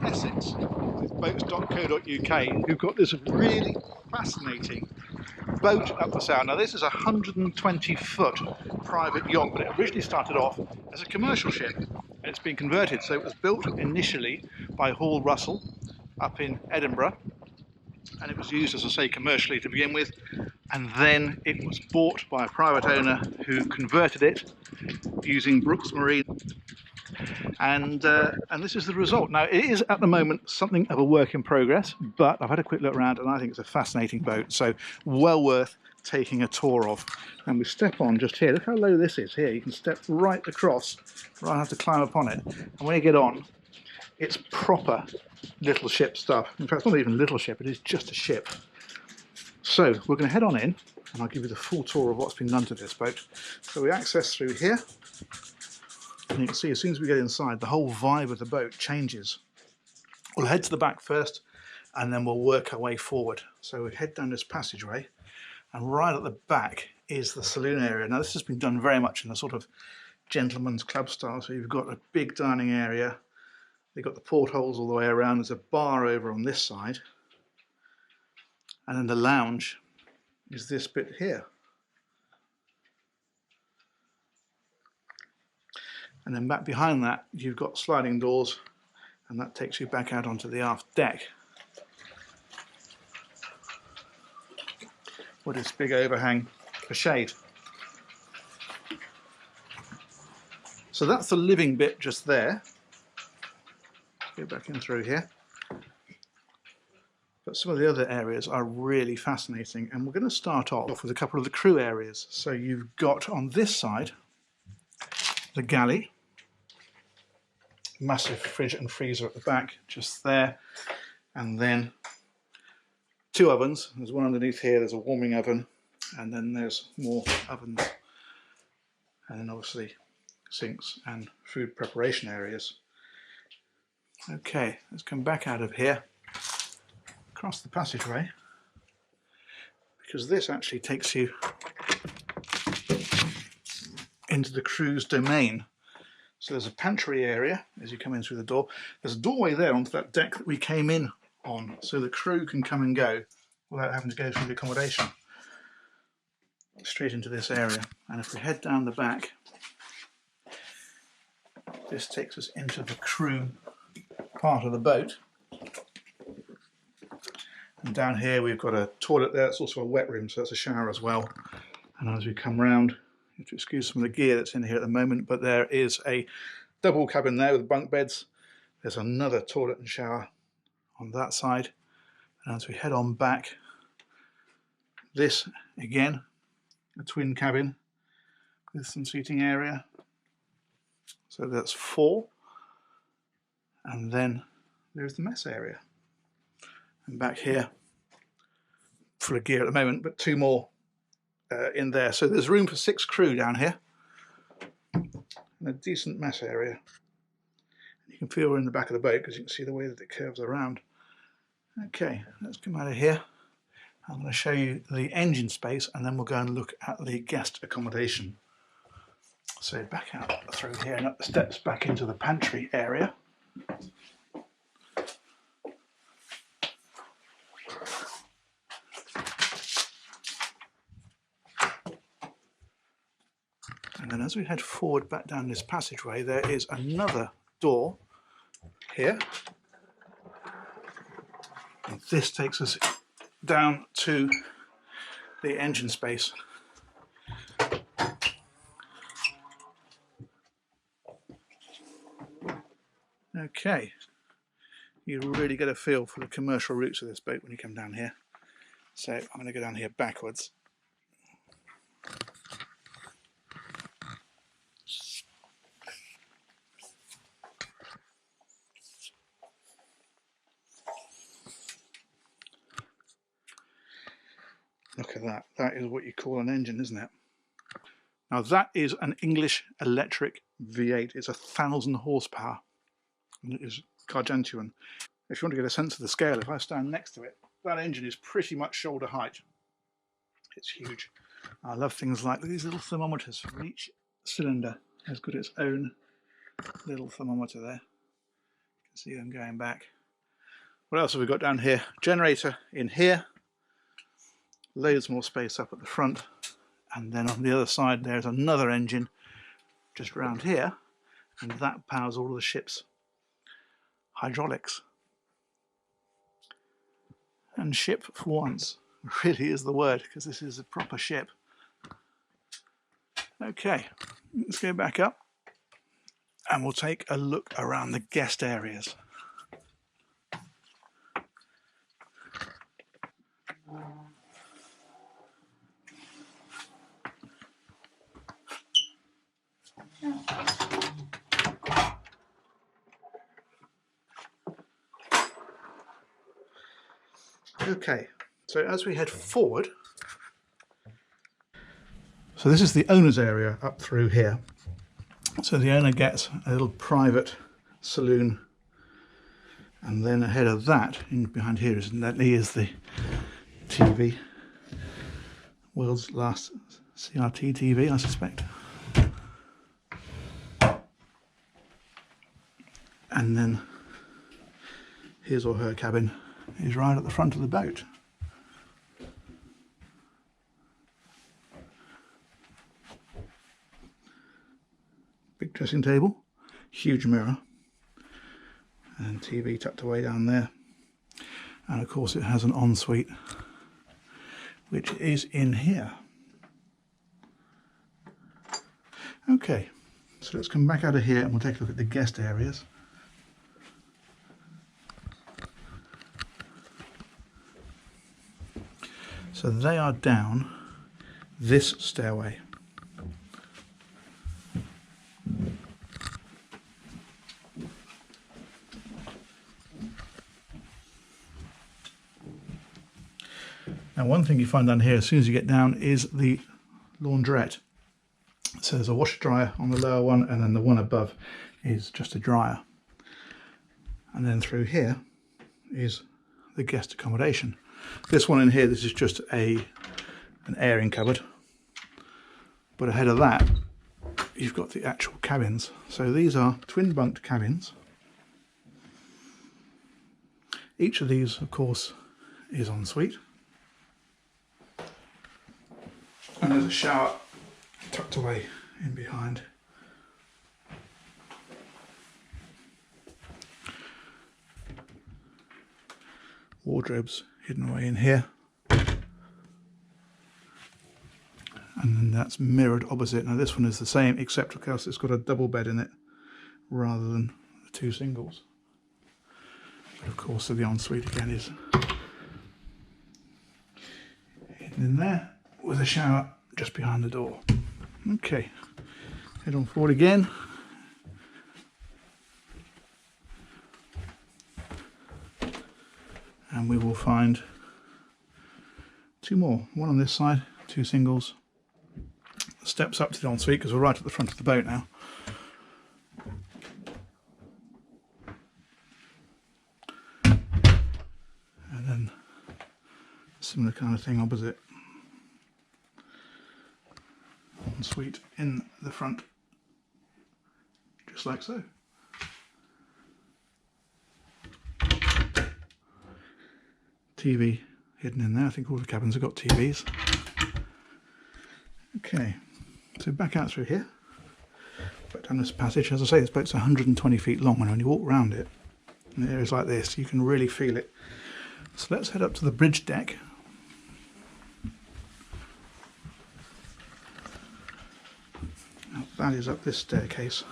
Essex with boats.co.uk, who've got this really fascinating boat up for sale. Now this is a 120-foot private yacht, but it originally started off as a commercial ship and it's been converted. So it was built initially by Hall Russell up in Edinburgh, and it was used, as I say, commercially to begin with, and then it was bought by a private owner who converted it using Brooks Marine, and this is the result. Now it is at the moment something of a work in progress, but I've had a quick look around and I think it's a fascinating boat, so well worth taking a tour of. And we step on just here, look how low this is here, you can step right across, rather than have to climb upon it, and when you get on, it's proper little ship stuff. In fact, it's not even a little ship, it is just a ship. So we're going to head on in and I'll give you the full tour of what's been done to this boat. So we access through here, and you can see as soon as we get inside, the whole vibe of the boat changes. We'll head to the back first and then we'll work our way forward. So we head down this passageway, and right at the back is the saloon area. Now this has been done very much in a sort of gentleman's club style. So you've got a big dining area, you've got the portholes all the way around, there's a bar over on this side, and then the lounge is this bit here. And then back behind that you've got sliding doors, and that takes you back out onto the aft deck with this big overhang for shade. So that's the living bit just there. Go back in through here. But some of the other areas are really fascinating, and we're going to start off with a couple of the crew areas. So you've got on this side the galley, massive fridge and freezer at the back just there, and then two ovens. There's one underneath here, there's a warming oven, and then there's more ovens, and then obviously sinks and food preparation areas. Okay, let's come back out of here, across the passageway, because this actually takes you into the crew's domain. So there's a pantry area as you come in through the door. There's a doorway there onto that deck that we came in on, so the crew can come and go without having to go through the accommodation. Straight into this area. And if we head down the back, this takes us into the crew part of the boat. And down here we've got a toilet there, it's also a wet room, so that's a shower as well. And as we come round, you have to excuse some of the gear that's in here at the moment, but there is a double cabin there with bunk beds. There's another toilet and shower on that side. And as we head on back, this again, a twin cabin with some seating area. So that's 4. And then there's the mess area. And back here, full of gear at the moment, but 2 more in there. So there's room for 6 crew down here. And a decent mess area. You can feel we're in the back of the boat because you can see the way that it curves around. Okay, let's come out of here. I'm going to show you the engine space and then we'll go and look at the guest accommodation. So back out through here and up the steps back into the pantry area. And then as we head forward back down this passageway, there is another door here. And this takes us down to the engine space. Okay, you really get a feel for the commercial roots of this boat when you come down here. So I'm going to go down here backwards. Look at that, that is what you call an engine, isn't it? Now that is an English electric V8, it's 1,000 horsepower, and it is gargantuan. If you want to get a sense of the scale, if I stand next to it, that engine is pretty much shoulder height. It's huge. I love things like these little thermometers for each cylinder. It's got its own little thermometer there. You can see them going back. What else have we got down here? Generator in here. Loads more space up at the front. And then on the other side there's another engine just around here. And that powers all of the ship's hydraulics. And ship for once really is the word, because this is a proper ship. Okay, let's go back up and we'll take a look around the guest areas. Okay, so as we head forward, so this is the owner's area up through here. So the owner gets a little private saloon, and then ahead of that, in behind here is the TV, world's last CRT TV, I suspect. And then his or her cabin is right at the front of the boat. Big dressing table, huge mirror, and TV tucked away down there. And of course it has an ensuite, which is in here. Okay, so let's come back out of here and we'll take a look at the guest areas. So they are down this stairway. Now one thing you find down here as soon as you get down is the laundrette. So there's a washer dryer on the lower one, and then the one above is just a dryer. And then through here is the guest accommodation. This one in here, this is just an airing cupboard. But ahead of that, you've got the actual cabins. So these are twin bunked cabins. Each of these, of course, is en suite. And there's a shower tucked away in behind. Wardrobes hidden away in here. And then that's mirrored opposite. Now this one is the same, except of course it's got a double bed in it rather than the two singles. But of course the ensuite again is hidden in there with a shower just behind the door. Okay, head on forward again. And we will find two more, one on this side, two singles. Steps up to the ensuite because we're right at the front of the boat now. And then a similar kind of thing opposite. Ensuite in the front, just like so. TV hidden in there. I think all the cabins have got TVs. Okay, so back out through here, back down this passage. As I say, this boat's 120 feet long, and when you walk around it in areas like this, you can really feel it. So let's head up to the bridge deck. Now, that is up this staircase.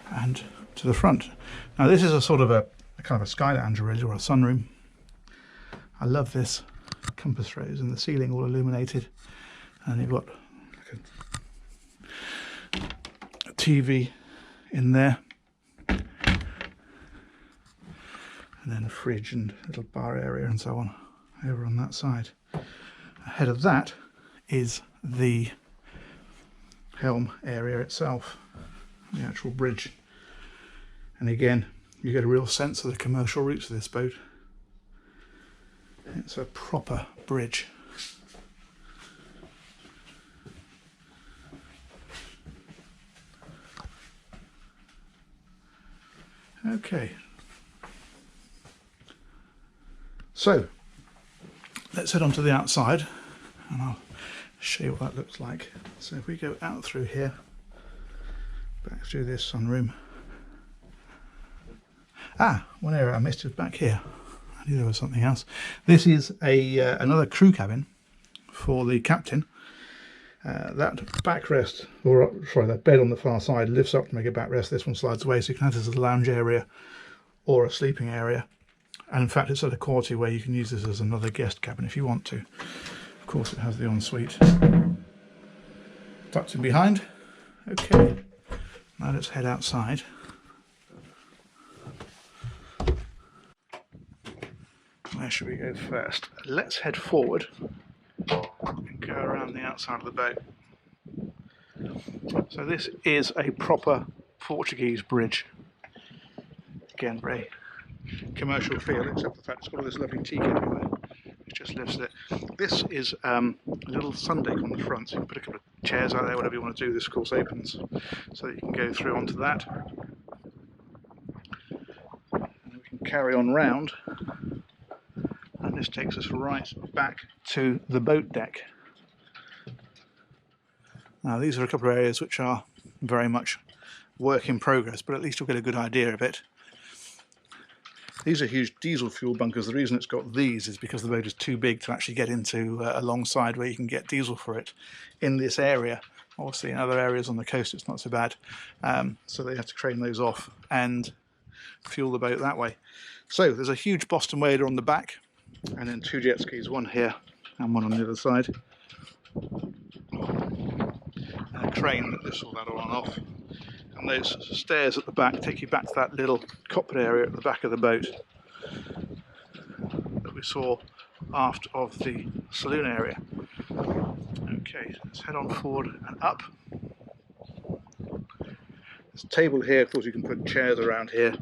And to the front. Now this is a sort of a kind of a sky lounge really, or a sunroom. I love this compass rose in the ceiling, all illuminated, and you've got like a TV in there, and then a fridge and a little bar area and so on over on that side. Ahead of that is the helm area itself, the actual bridge. And again, you get a real sense of the commercial roots of this boat. It's a proper bridge. Okay. So let's head on to the outside and I'll show you what that looks like. So if we go out through here, back through this sunroom. One area I missed is back here. I knew there was something else. This is another crew cabin for the captain. That backrest, or sorry, that bed on the far side lifts up to make a backrest. This one slides away, so you can have this as a lounge area or a sleeping area. And in fact, it's at a quality where you can use this as another guest cabin if you want to. Of course, it has the ensuite tucked in behind. Okay, now let's head outside. Where should we go first? Let's head forward and go around the outside of the boat. So this is a proper Portuguese bridge. Again, very commercial feel, except for the fact it's got all this lovely teak everywhere. It just lifts it. This is a little sun deck on the front, so you can put a couple of chairs out there, whatever you want to do. This of course opens so that you can go through onto that. And then we can carry on round. And this takes us right back to the boat deck. Now these are a couple of areas which are very much work in progress, but at least you'll get a good idea of it. These are huge diesel fuel bunkers. The reason it's got these is because the boat is too big to actually get into alongside where you can get diesel for it in this area. Obviously in other areas on the coast it's not so bad, so they have to crane those off and fuel the boat that way. So there's a huge Boston Whaler on the back, and then two jet skis, one here and one on the other side, and a crane that lifts all that on and off. And those stairs at the back take you back to that little cockpit area at the back of the boat that we saw aft of the saloon area. Okay, let's head on forward and up. There's a table here, of course you can put chairs around here,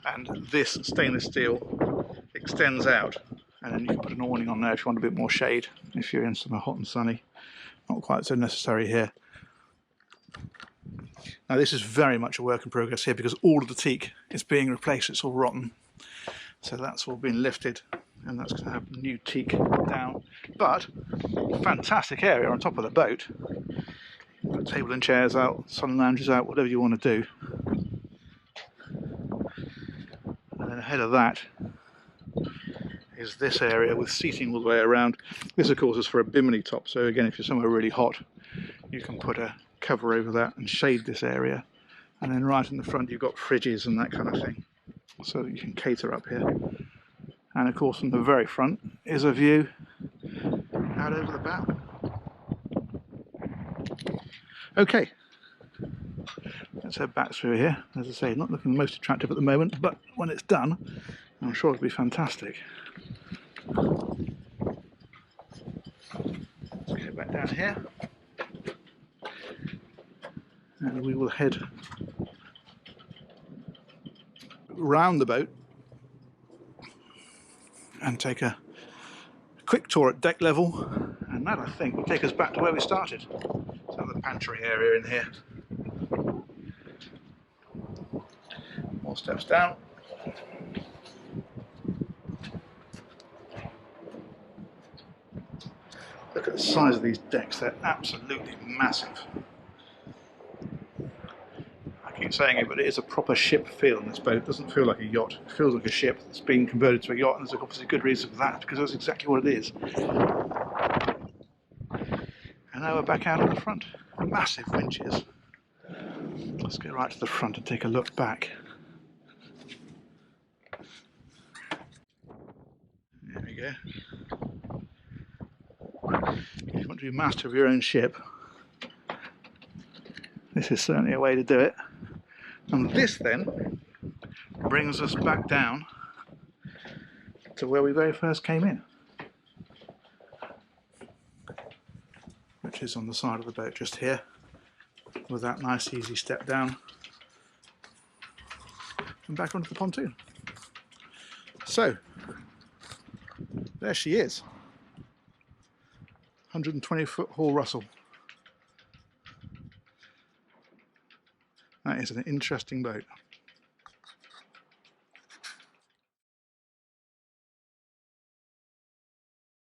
and this stainless steel extends out, and then you can put an awning on there if you want a bit more shade, if you're in somewhere hot and sunny. Not quite so necessary here. Now this is very much a work in progress here because all of the teak is being replaced, it's all rotten. So that's all been lifted and that's going to have new teak down. But fantastic area on top of the boat. Put table and chairs out, sun lounges out, whatever you want to do. And then ahead of that is this area with seating all the way around. This of course is for a bimini top, so again if you're somewhere really hot you can put a cover over that and shade this area. And then right in the front you've got fridges and that kind of thing, so that you can cater up here. And of course from the very front is a view out over the bow. Okay, let's head back through here. As I say, not looking the most attractive at the moment, but when it's done I'm sure it'll be fantastic. Let's go back down here and we will head round the boat and take a quick tour at deck level, and that I think will take us back to where we started. So the pantry area in here. More steps down. Look at the size of these decks, they're absolutely massive. I keep saying it, but it is a proper ship feel in this boat. It doesn't feel like a yacht, it feels like a ship that's been converted to a yacht, and there's obviously a good reason for that, because that's exactly what it is. And now we're back out on the front. Massive winches. Let's go right to the front and take a look back. There we go. If you want to be master of your own ship, this is certainly a way to do it. And this then brings us back down to where we very first came in, which is on the side of the boat just here, with that nice easy step down and back onto the pontoon. So there she is, 120-foot Hall Russell. That is an interesting boat.